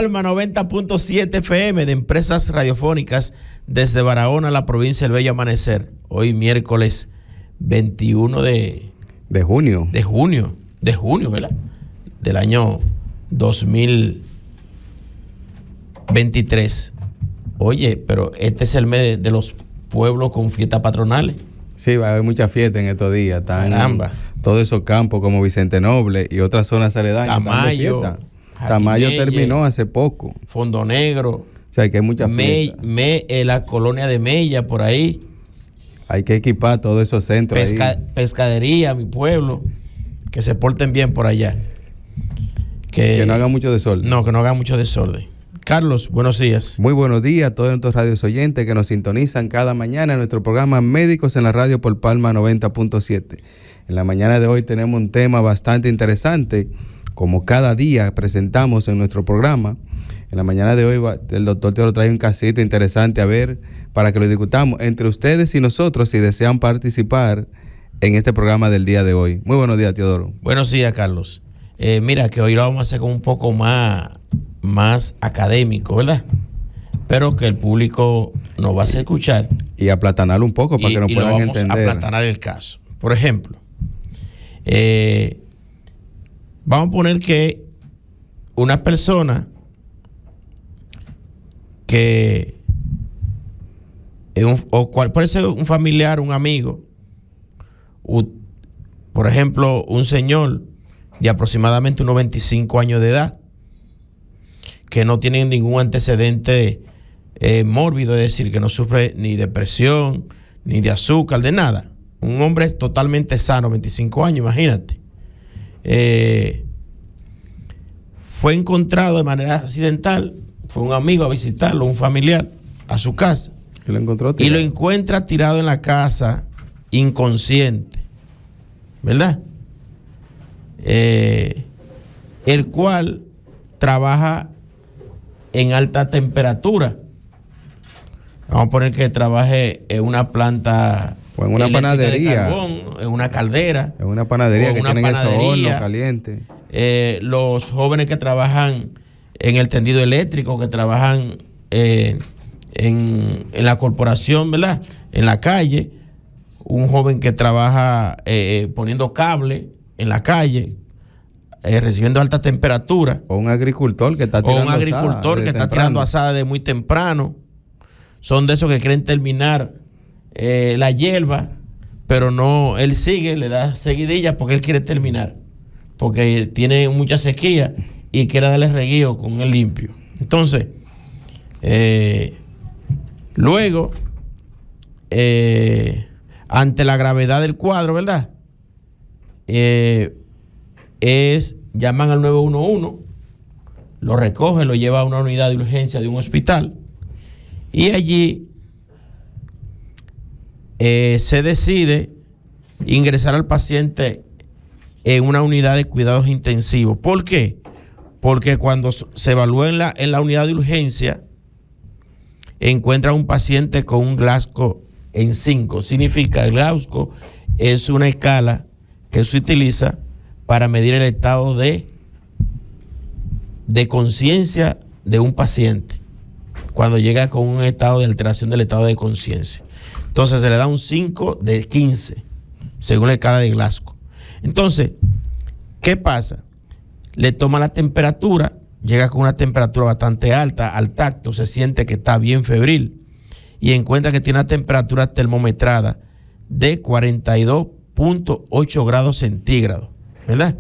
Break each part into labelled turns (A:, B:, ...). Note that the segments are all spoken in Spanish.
A: Palma 90.7 FM de Empresas Radiofónicas desde Barahona, la provincia del Bello Amanecer. Hoy miércoles 21 de junio, ¿verdad? Del año 2023. Oye, pero este es el mes de los pueblos con fiestas patronales.
B: Sí, va a haber mucha fiesta en estos días.
A: Caramba.
B: Todos esos campos como Vicente Noble y otras zonas aledañas. Tamayo terminó hace poco.
A: Fondo Negro.
B: O sea, que hay mucha fiesta.
A: La colonia de Mella, por ahí.
B: Hay que equipar todos esos centros.
A: Pescadería, mi pueblo. Que se porten bien por allá.
B: Que no haga mucho desorden.
A: No, que no haga mucho desorden. Carlos, buenos días.
B: Muy buenos días a todos nuestros radios oyentes que nos sintonizan cada mañana en nuestro programa Médicos en la Radio por Palma 90.7. En la mañana de hoy tenemos un tema bastante interesante, como cada día presentamos en nuestro programa. En la mañana de hoy el doctor Teodoro trae un casito interesante a ver para que lo discutamos entre ustedes y nosotros si desean participar en este programa del día de hoy. Muy buenos días, Teodoro.
A: Buenos días, Carlos. Mira, que hoy lo vamos a hacer como un poco más académico, ¿verdad? Pero que el público nos va a hacer escuchar.
B: Y aplatanarlo un poco para que nos puedan entender.
A: Vamos a aplatanar el caso. Por ejemplo, vamos a poner que una persona que puede ser un familiar, un amigo, por ejemplo, un señor de aproximadamente unos 25 años de edad, que no tiene ningún antecedente mórbido, es decir, que no sufre ni depresión, ni de azúcar, de nada. Un hombre totalmente sano, 25 años, imagínate. Fue encontrado de manera accidental, fue un amigo a visitarlo, un familiar, a su casa. Y lo encuentra tirado en la casa, inconsciente, ¿verdad? El cual trabaja en alta temperatura. Vamos a poner que trabaje en una planta
B: o en una panadería,
A: de carbón, en una caldera,
B: en una panadería que tienen esos hornos calientes.
A: Los jóvenes que trabajan en el tendido eléctrico, que trabajan en la corporación, ¿verdad? En la calle, un joven que trabaja poniendo cable en la calle, recibiendo alta temperatura.
B: O un agricultor que está
A: tirando asada de muy temprano. Son de esos que quieren terminar la hierba, pero no, él sigue, le da seguidilla porque él quiere terminar, porque tiene mucha sequía y quiere darle reguío con el limpio. Entonces, luego, ante la gravedad del cuadro, ¿verdad? Llaman al 911, lo recogen, lo lleva a una unidad de urgencia de un hospital y allí se decide ingresar al paciente en una unidad de cuidados intensivos. ¿Por qué? Porque cuando se evalúa en la unidad de urgencia, encuentra un paciente con un Glasgow en 5. Significa, el Glasgow es una escala que se utiliza para medir el estado de conciencia de un paciente cuando llega con un estado de alteración del estado de conciencia. Entonces se le da un 5 de 15 según la escala de Glasgow. Entonces, ¿qué pasa? Le toma la temperatura, llega con una temperatura bastante alta, al tacto se siente que está bien febril y encuentra que tiene una temperatura termometrada de 42.8 grados centígrados, ¿verdad?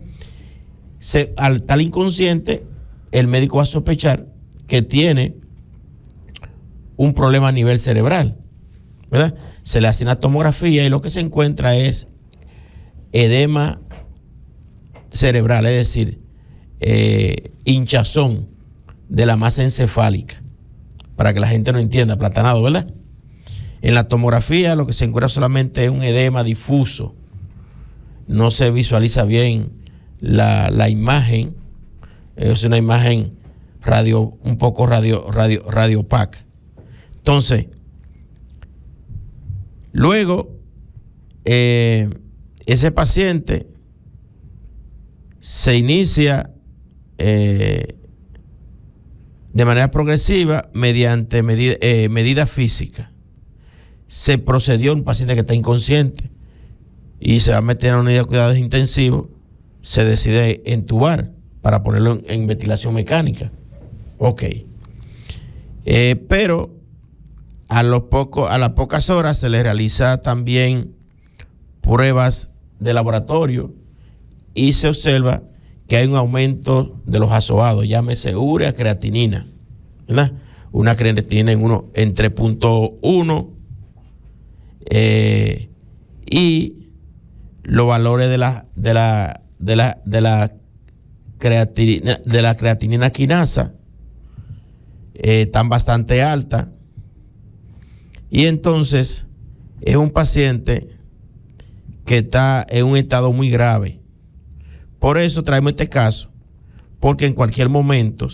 A: Al tal inconsciente, el médico va a sospechar que tiene un problema a nivel cerebral, ¿verdad? Se le hace una tomografía y lo que se encuentra es edema cerebral, es decir, hinchazón de la masa encefálica, para que la gente no entienda, aplatanado, ¿verdad? En la tomografía lo que se encuentra solamente es un edema difuso, no se visualiza bien la imagen, es una imagen un poco radio opaca. Entonces, luego ese paciente se inicia de manera progresiva mediante medidas físicas. Se procedió a un paciente que está inconsciente y se va a meter en una unidad de cuidados intensivos, se decide entubar para ponerlo en ventilación mecánica. Ok. Pero a las pocas horas se le realiza también pruebas de laboratorio y se observa que hay un aumento de los azoados, llámese urea, creatinina, ¿verdad? Una creatinina en 3.1 y los valores de la creatinina quinasa están bastante altas, y entonces es un paciente que está en un estado muy grave. Por eso traemos este caso, porque en cualquier momento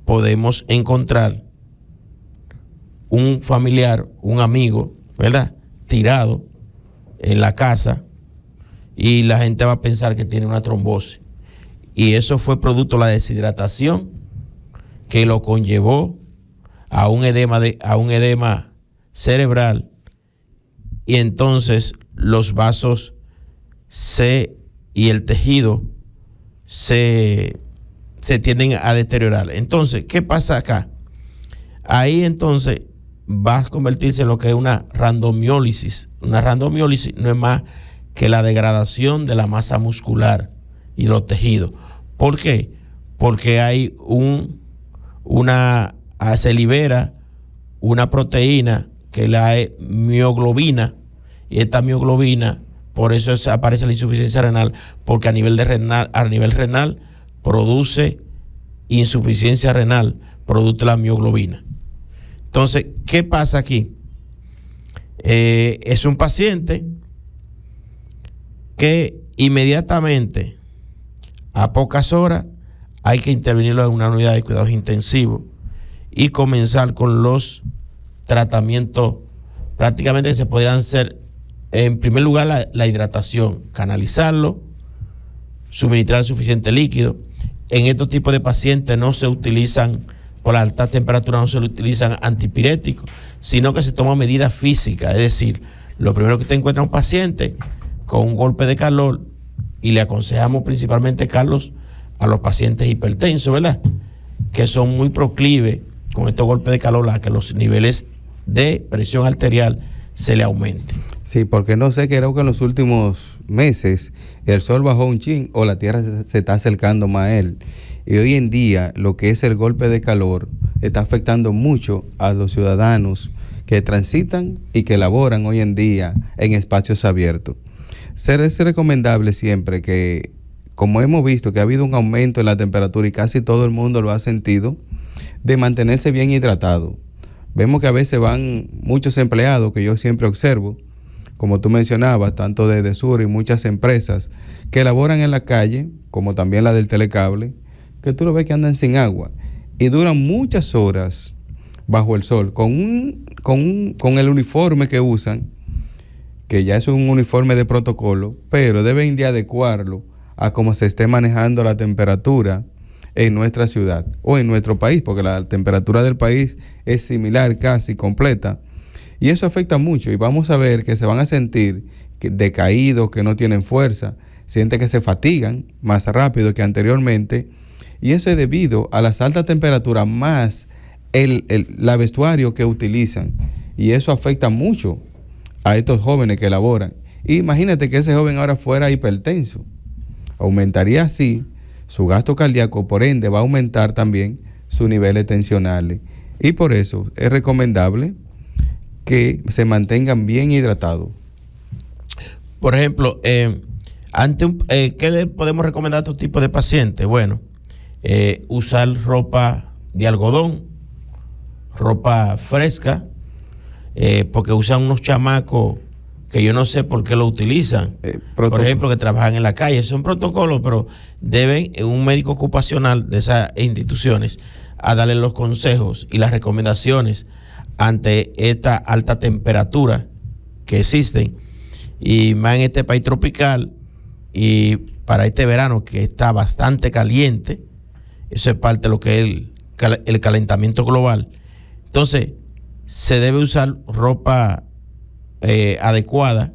A: podemos encontrar un familiar, un amigo, ¿verdad?, tirado en la casa, y la gente va a pensar que tiene una trombosis. Y eso fue producto de la deshidratación que lo conllevó a un edema cerebral, y entonces los vasos y el tejido se tienden a deteriorar. Entonces, ¿qué pasa acá? Ahí entonces va a convertirse en lo que es una randomiólisis. Una randomiólisis no es más que la degradación de la masa muscular y los tejidos. ¿Por qué? Porque hay se libera una proteína que es la mioglobina, y esta mioglobina, por eso aparece la insuficiencia renal, porque a nivel renal produce insuficiencia renal, produce la mioglobina. Entonces, ¿qué pasa aquí? Es un paciente que inmediatamente, a pocas horas, hay que intervenirlo en una unidad de cuidados intensivos y comenzar con los tratamientos prácticamente que se podrían hacer. En primer lugar, la hidratación, canalizarlo, suministrar suficiente líquido. En estos tipos de pacientes no se utilizan, por la alta temperatura, no se utilizan antipiréticos, sino que se toman medidas físicas. Es decir, lo primero que te encuentra un paciente con un golpe de calor, y le aconsejamos principalmente, Carlos, a los pacientes hipertensos, ¿verdad?, que son muy proclives con estos golpes de calor a que los niveles de presión arterial se le aumenten.
B: Sí, porque no sé, creo que en los últimos meses el sol bajó un chin o la tierra se está acercando más a él. Y hoy en día lo que es el golpe de calor está afectando mucho a los ciudadanos que transitan y que laboran hoy en día en espacios abiertos. Es recomendable siempre que, como hemos visto que ha habido un aumento en la temperatura y casi todo el mundo lo ha sentido, de mantenerse bien hidratado. Vemos que a veces van muchos empleados, que yo siempre observo, como tú mencionabas, tanto de Edesur y muchas empresas que laboran en la calle, como también la del telecable, que tú lo ves que andan sin agua y duran muchas horas bajo el sol con el uniforme que usan, que ya es un uniforme de protocolo, pero deben de adecuarlo a cómo se esté manejando la temperatura en nuestra ciudad o en nuestro país, porque la temperatura del país es similar, casi completa, y eso afecta mucho. Y vamos a ver que se van a sentir decaídos, que no tienen fuerza, sienten que se fatigan más rápido que anteriormente, y eso es debido a las altas temperaturas más la vestuario que utilizan, y eso afecta mucho a estos jóvenes que laboran. Y imagínate que ese joven ahora fuera hipertenso, aumentaría así su gasto cardíaco, por ende va a aumentar también sus niveles tensionales, y por eso es recomendable que se mantengan bien hidratados.
A: Por ejemplo, ¿qué le podemos recomendar a estos tipos de pacientes? Bueno, usar ropa de algodón, ropa fresca, porque usan unos chamacos que yo no sé por qué lo utilizan, por ejemplo, que trabajan en la calle. Es un protocolo, pero deben un médico ocupacional de esas instituciones a darle los consejos y las recomendaciones ante esta alta temperatura que existen, y más en este país tropical, y para este verano que está bastante caliente. Eso es parte de lo que es el el calentamiento global. Entonces, se debe usar ropa adecuada,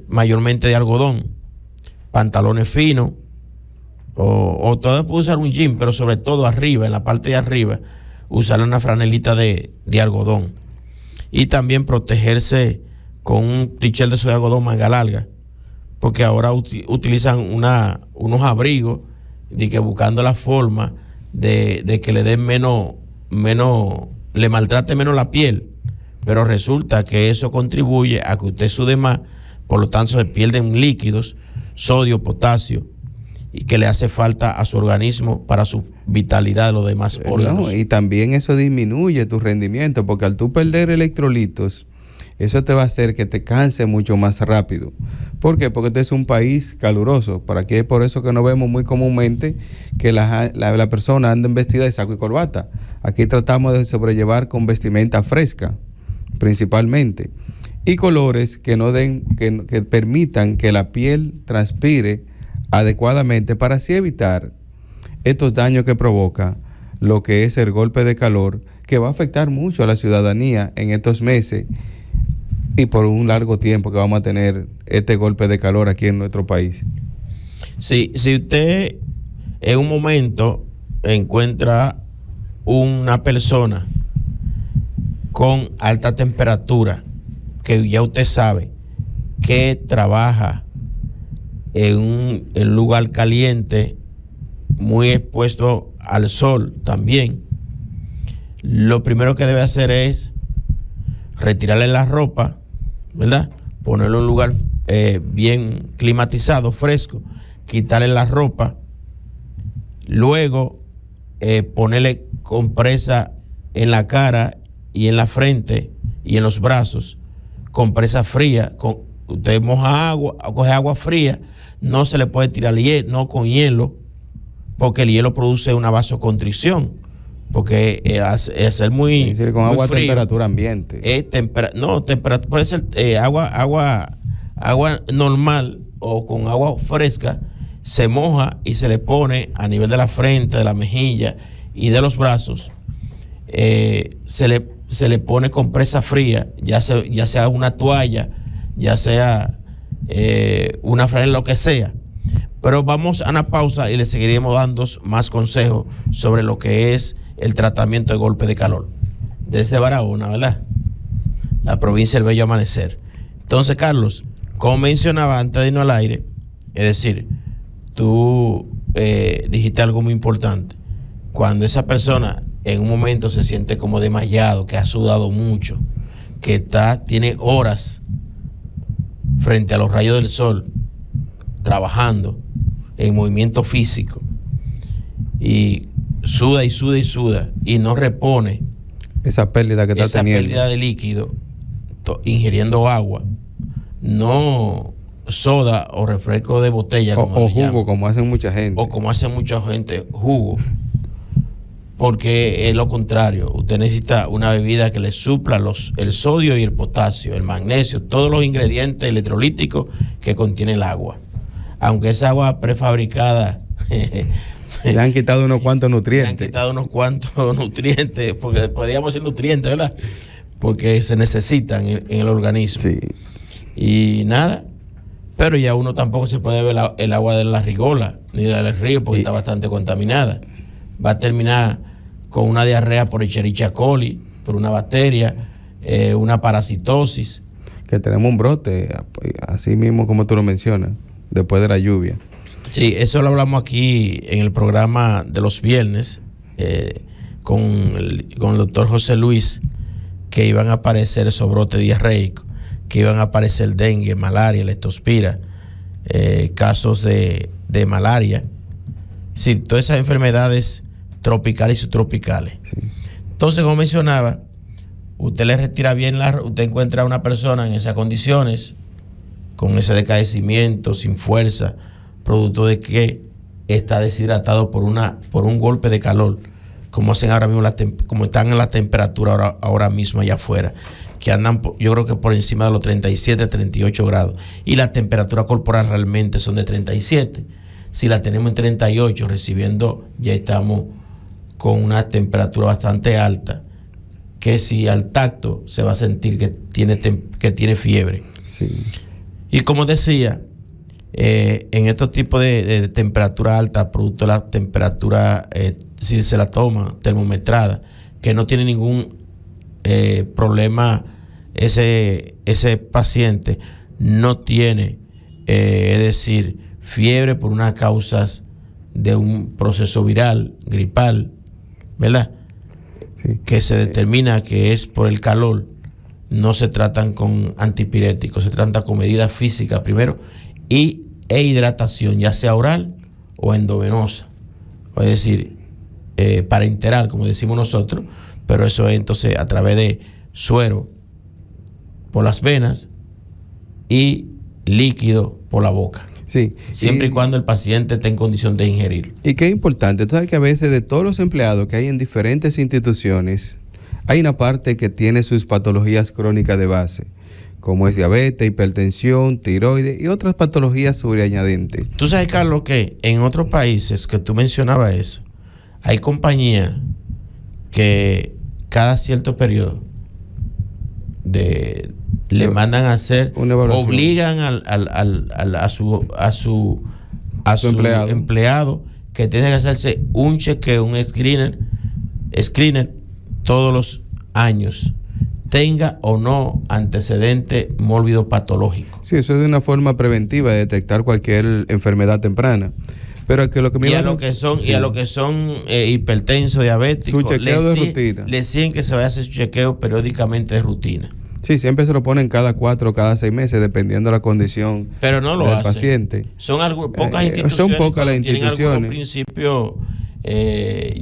A: mayormente de algodón, pantalones finos, o todavía puede usar un jean, pero sobre todo arriba, en la parte de arriba, usar una franelita de algodón. Y también protegerse con un t-shirt de algodón manga larga, porque ahora utilizan unos abrigos de que buscando la forma de que le den menos, le maltrate menos la piel, pero resulta que eso contribuye a que usted sude más, por lo tanto se pierden líquidos, sodio, potasio, y que le hace falta a su organismo para su vitalidad de los demás órganos.
B: Y también eso disminuye tu rendimiento, porque al tú perder electrolitos, eso te va a hacer que te canse mucho más rápido. ¿Por qué? Porque este es un país caluroso. Por aquí es por eso que no vemos muy comúnmente que la persona anda vestida de saco y corbata. Aquí tratamos de sobrellevar con vestimenta fresca, principalmente, y colores que no den, que permitan que la piel transpire adecuadamente, para así evitar estos daños que provoca lo que es el golpe de calor, que va a afectar mucho a la ciudadanía en estos meses y por un largo tiempo que vamos a tener este golpe de calor aquí en nuestro país.
A: Sí, si usted en un momento encuentra una persona con alta temperatura, que ya usted sabe que trabaja en un lugar caliente, muy expuesto al sol también, lo primero que debe hacer es retirarle la ropa, ¿verdad? Ponerlo en un lugar bien climatizado, fresco, quitarle la ropa, luego ponerle compresa en la cara y en la frente y en los brazos, compresa fría. Usted moja agua, coge agua fría, no se le puede tirar hielo, no con hielo, porque el hielo produce una vasoconstricción, porque es muy,
B: es decir, con
A: muy
B: agua a
A: frío.
B: temperatura ambiente.
A: Temperatura puede ser agua normal o con agua fresca, se moja y se le pone a nivel de la frente, de la mejilla y de los brazos. Se le pone compresa fría, ya sea una toalla, ya sea una franela, lo que sea. Pero vamos a una pausa y le seguiremos dando más consejos sobre lo que es el tratamiento de golpe de calor. Desde Barahona, ¿verdad? La provincia del Bello Amanecer. Entonces, Carlos, como mencionaba antes de irnos al aire, es decir, tú dijiste algo muy importante. Cuando esa persona en un momento se siente como desmayado, que ha sudado mucho, que tiene horas frente a los rayos del sol, trabajando en movimiento físico, y suda y suda y suda, y no repone
B: esa pérdida que está teniendo,
A: esa pérdida de líquido, ingiriendo agua, no soda o refresco de botella,
B: o jugo, llaman, como hacen mucha gente,
A: o como hace mucha gente, jugo, porque es lo contrario. Usted necesita una bebida que le supla el sodio y el potasio, el magnesio, todos los ingredientes electrolíticos que contiene el agua. Aunque esa agua prefabricada
B: le han quitado unos cuantos nutrientes.
A: Le han quitado unos cuantos nutrientes, porque podríamos decir nutrientes, ¿verdad? Porque se necesitan en el organismo.
B: Sí.
A: Y nada, pero ya uno tampoco se puede beber el agua de la Rigola ni del río, porque está bastante contaminada. Va a terminar con una diarrea por Escherichia coli, por una bacteria, una parasitosis.
B: Que tenemos un brote, así mismo como tú lo mencionas, después de la lluvia.
A: Sí, eso lo hablamos aquí en el programa de los viernes con el doctor José Luis, que iban a aparecer esos brotes diarreicos, que iban a aparecer dengue, malaria, leptospira, casos de malaria. Sí, todas esas enfermedades tropicales y subtropicales. Sí. Entonces, como mencionaba, usted le retira bien usted encuentra a una persona en esas condiciones, con ese decadecimiento, sin fuerza, producto de que está deshidratado por un golpe de calor, como hacen ahora mismo, como están en la temperatura ahora mismo allá afuera, que andan, yo creo que por encima de los 37, 38 grados, y la temperatura corporal realmente son de 37. Si la tenemos en 38 recibiendo, ya estamos con una temperatura bastante alta, que si al tacto se va a sentir que tiene fiebre.
B: Sí.
A: Y como decía, en estos tipos de temperatura alta, producto de la temperatura, si se la toma termometrada, que no tiene ningún problema, ese paciente no tiene, es decir, fiebre por unas causas de un proceso viral, gripal, ¿verdad? Sí. Que se determina que es por el calor. No se tratan con antipiréticos, se trata con medidas físicas primero e hidratación, ya sea oral o endovenosa, es decir, parenteral, como decimos nosotros, pero eso es entonces a través de suero por las venas y líquido por la boca.
B: Sí.
A: Siempre y cuando el paciente esté en condición de ingerirlo.
B: Y qué importante, tú sabes que a veces de todos los empleados que hay en diferentes instituciones, hay una parte que tiene sus patologías crónicas de base, como es diabetes, hipertensión, tiroides y otras patologías sobreañadientes.
A: Tú sabes, Carlos, que en otros países que tú mencionabas eso, hay compañías que cada cierto periodo le mandan a hacer, obligan a su empleado que tiene que hacerse un chequeo, un screener todos los años, tenga o no antecedente mórbido patológico.
B: Sí, eso es de una forma preventiva de detectar cualquier enfermedad temprana. Pero que lo que
A: y a lo que son hipertensos, diabéticos,
B: su chequeo de rutina.
A: Le siguen que se vaya a hacer su chequeo periódicamente de rutina.
B: Sí, siempre se lo ponen cada 4 o cada 6 meses, dependiendo de la condición
A: pero no lo
B: del
A: hacen.
B: Paciente.
A: Son pocas instituciones.
B: Son pocas las instituciones.
A: Tienen algunos principios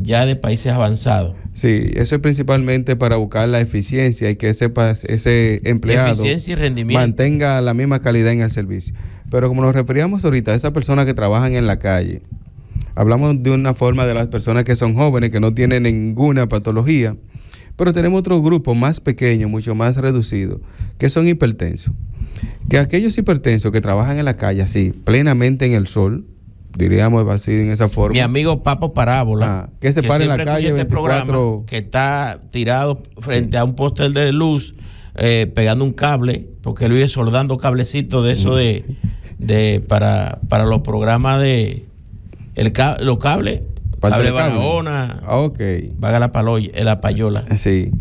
A: ya de países avanzados.
B: Sí, eso es principalmente para buscar la eficiencia y que ese empleado
A: eficiencia y rendimiento
B: mantenga la misma calidad en el servicio. Pero como nos referíamos ahorita a esas personas que trabajan en la calle, hablamos de una forma de las personas que son jóvenes, que no tienen ninguna patología, pero tenemos otro grupo más pequeño, mucho más reducido, que son hipertensos. Que aquellos hipertensos que trabajan en la calle así, plenamente en el sol, diríamos así en esa forma.
A: Mi amigo Papo Parábola,
B: que se para en la calle 24,
A: programa, que está tirado frente a un póster de luz, pegando un cable, porque él vive soldando cablecitos de eso para los programas de los cables. Cable Barahona, vaga la payola.
B: Sí.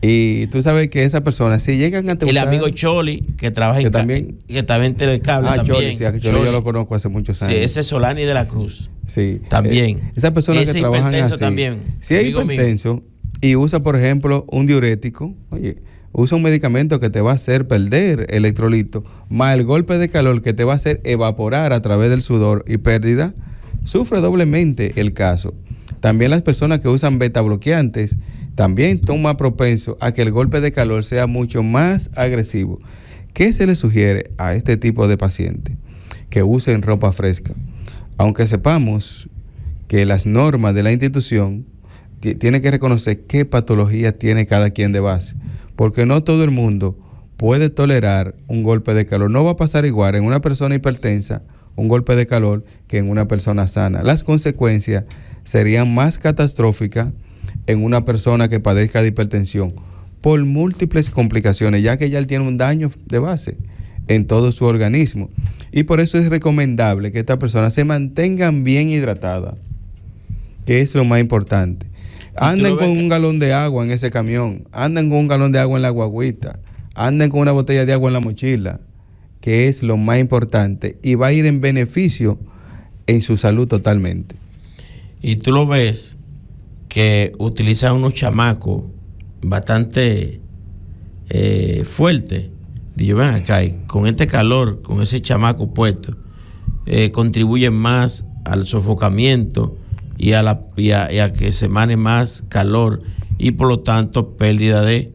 B: Y tú sabes que esas personas, si llegan a
A: el amigo Choli, que trabaja que también tiene cable también.
B: Choli, sí, Choli yo lo conozco hace muchos años.
A: Sí, ese es Solani de la Cruz.
B: Sí.
A: También.
B: Esas personas que trabajan así.
A: También.
B: Si es hipertenso y usa, por ejemplo, un diurético, usa un medicamento que te va a hacer perder electrolito, más el golpe de calor que te va a hacer evaporar a través del sudor y pérdida, sufre doblemente el caso. También las personas que usan beta bloqueantes también son más propensos a que el golpe de calor sea mucho más agresivo. ¿Qué se le sugiere a este tipo de pacientes? Que usen ropa fresca. Aunque sepamos que las normas de la institución tienen que reconocer qué patología tiene cada quien de base, porque no todo el mundo puede tolerar un golpe de calor. No va a pasar igual en una persona hipertensa un golpe de calor que en una persona sana. Las consecuencias serían más catastróficas en una persona que padezca de hipertensión por múltiples complicaciones, ya que ya él tiene un daño de base en todo su organismo. Y por eso es recomendable que estas personas se mantengan bien hidratadas, que es lo más importante. Anden con un galón de agua en ese camión, anden con un galón de agua en la guagüita, anden con una botella de agua en la mochila, que es lo más importante y va a ir en beneficio en su salud totalmente.
A: Y tú lo ves que utilizan unos chamacos bastante fuertes. Digo, ven acá, y con este calor, con ese chamaco puesto, contribuyen más al sofocamiento y a que se emane más calor y por lo tanto pérdida de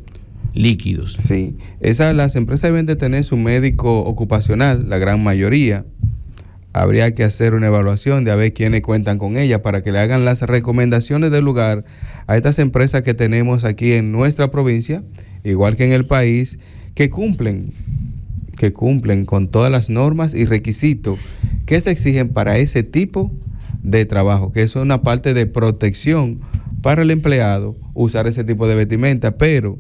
A: líquidos.
B: Sí, las empresas deben de tener su médico ocupacional, la gran mayoría. Habría que hacer una evaluación de a ver quiénes cuentan con ella para que le hagan las recomendaciones del lugar a estas empresas que tenemos aquí en nuestra provincia, igual que en el país, que cumplen con todas las normas y requisitos que se exigen para ese tipo de trabajo, que es una parte de protección para el empleado usar ese tipo de vestimenta, pero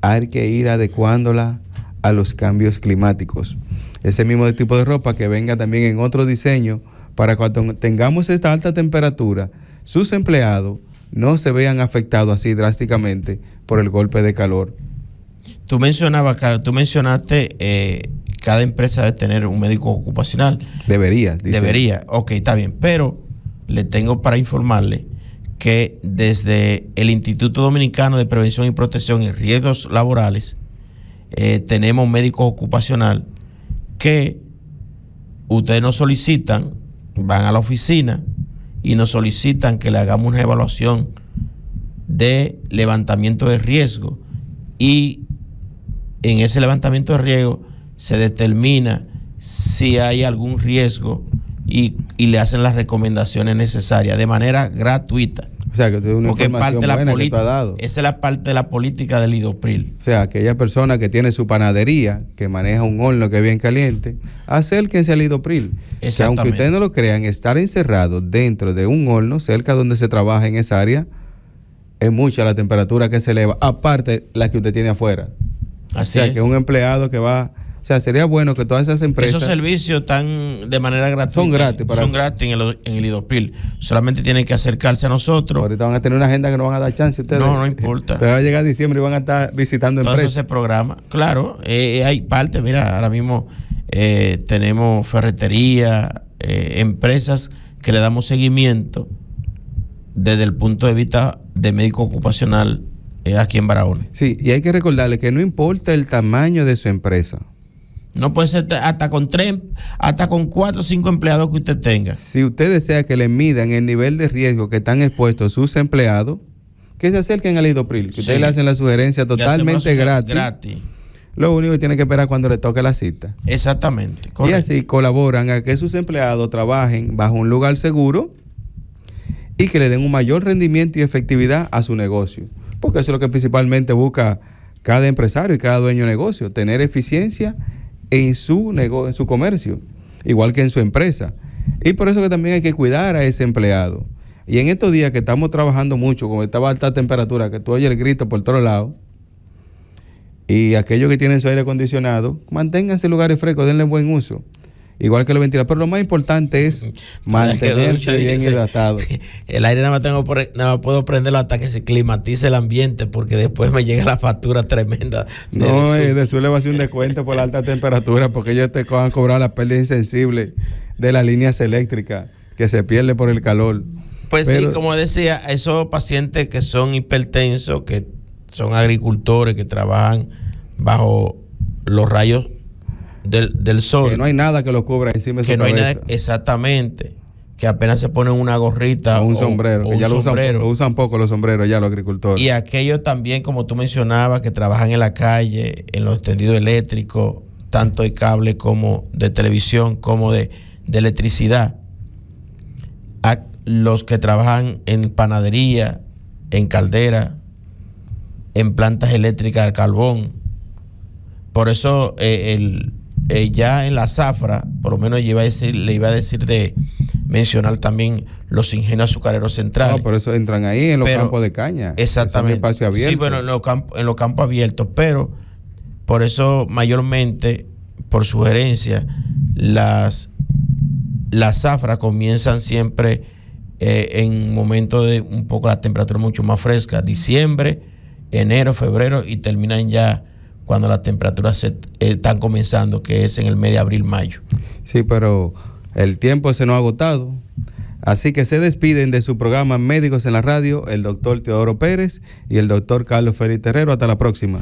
B: hay que ir adecuándola a los cambios climáticos. Ese mismo tipo de ropa que venga también en otro diseño para cuando tengamos esta alta temperatura, sus empleados no se vean afectados así drásticamente por el golpe de calor.
A: Tú mencionaste cada empresa debe tener un médico ocupacional.
B: Debería.
A: Ok, está bien, pero le tengo para informarle que desde el Instituto Dominicano de Prevención y Protección en Riesgos Laborales tenemos médicos ocupacional que ustedes nos solicitan, van a la oficina y nos solicitan que le hagamos una evaluación de levantamiento de riesgo, y en ese levantamiento de riesgo se determina si hay algún riesgo y le hacen las recomendaciones necesarias de manera gratuita.
B: O sea, que es una información buena que tú has dado.
A: Esa es la parte de la política del IDOPRIL.
B: O sea, aquella persona que tiene su panadería, que maneja un horno que es bien caliente, acérquense al IDOPRIL. Que aunque ustedes no lo crean, estar encerrado dentro de un horno, cerca donde se trabaja en esa área, es mucha la temperatura que se eleva, aparte la que usted tiene afuera.
A: Así
B: o sea,
A: es.
B: que un empleado que va... O sea, sería bueno que todas esas empresas...
A: Esos servicios están de manera gratuita.
B: Son gratis.
A: Son gratis en el IDOPRIL. Solamente tienen que acercarse a nosotros.
B: Ahorita van a tener una agenda que no van a dar chance ustedes.
A: No importa.
B: Ustedes van a llegar a diciembre y van a estar visitando
A: todo
B: empresas.
A: Todo ese programa. Claro, hay parte. Mira, ahora mismo tenemos ferretería, empresas que le damos seguimiento desde el punto de vista de médico ocupacional aquí en Barahona.
B: Sí, y hay que recordarle que no importa el tamaño de su empresa.
A: No puede ser hasta con 4 o 5 empleados que usted tenga.
B: Si usted desea que le midan el nivel de riesgo que están expuestos sus empleados, que se acerquen al IDOPRIL, que ustedes le hacen la sugerencia totalmente gratis. Lo único que tiene que esperar cuando le toque la cita.
A: Exactamente.
B: Correcto. Y así colaboran a que sus empleados trabajen bajo un lugar seguro y que le den un mayor rendimiento y efectividad a su negocio. Porque eso es lo que principalmente busca cada empresario y cada dueño de negocio, tener eficiencia en su negocio, en su comercio, igual que en su empresa. Y por eso que también hay que cuidar a ese empleado. Y en estos días que estamos trabajando mucho con esta alta temperatura, que tú oyes el grito por todos lados, y aquellos que tienen su aire acondicionado, manténganse en lugares frescos, denle buen uso. Igual que lo ventilador. Pero lo más importante es mantenerse bien hidratado.
A: El aire nada más puedo prenderlo hasta que se climatice el ambiente, porque después me llega la factura tremenda.
B: No, de su le va a hacer un descuento por la alta temperatura, porque ellos te van a cobrar la pérdida insensible de las líneas eléctricas que se pierde por el calor.
A: Pues sí, como decía, esos pacientes que son hipertensos, que son agricultores, que trabajan bajo los rayos del sol,
B: que no hay nada que lo cubra encima de su cabeza.
A: Nada, exactamente, que apenas se ponen una gorrita
B: o un sombrero, que ya lo usan poco los sombreros ya los agricultores.
A: Y aquellos también, como tú mencionabas, que trabajan en la calle, en los tendidos eléctricos, tanto de cable como de televisión, como de electricidad. A los que trabajan en panadería, en caldera, en plantas eléctricas de carbón. Por eso ya en la zafra, por lo menos le iba a decir de mencionar también los ingenios azucareros centrales.
B: No, por eso entran ahí en los campos de caña.
A: Exactamente.
B: Espacio abierto.
A: Sí, bueno, en los campos abiertos, pero por eso mayormente, por sugerencia, las zafras comienzan siempre en momentos de un poco la temperatura mucho más fresca, diciembre, enero, febrero, y terminan ya cuando las temperaturas están comenzando, que es en el mes de abril, mayo.
B: Sí, pero el tiempo se nos ha agotado. Así que se despiden de su programa Médicos en la Radio el doctor Teodoro Pérez y el doctor Carlos Félix Terrero. Hasta la próxima.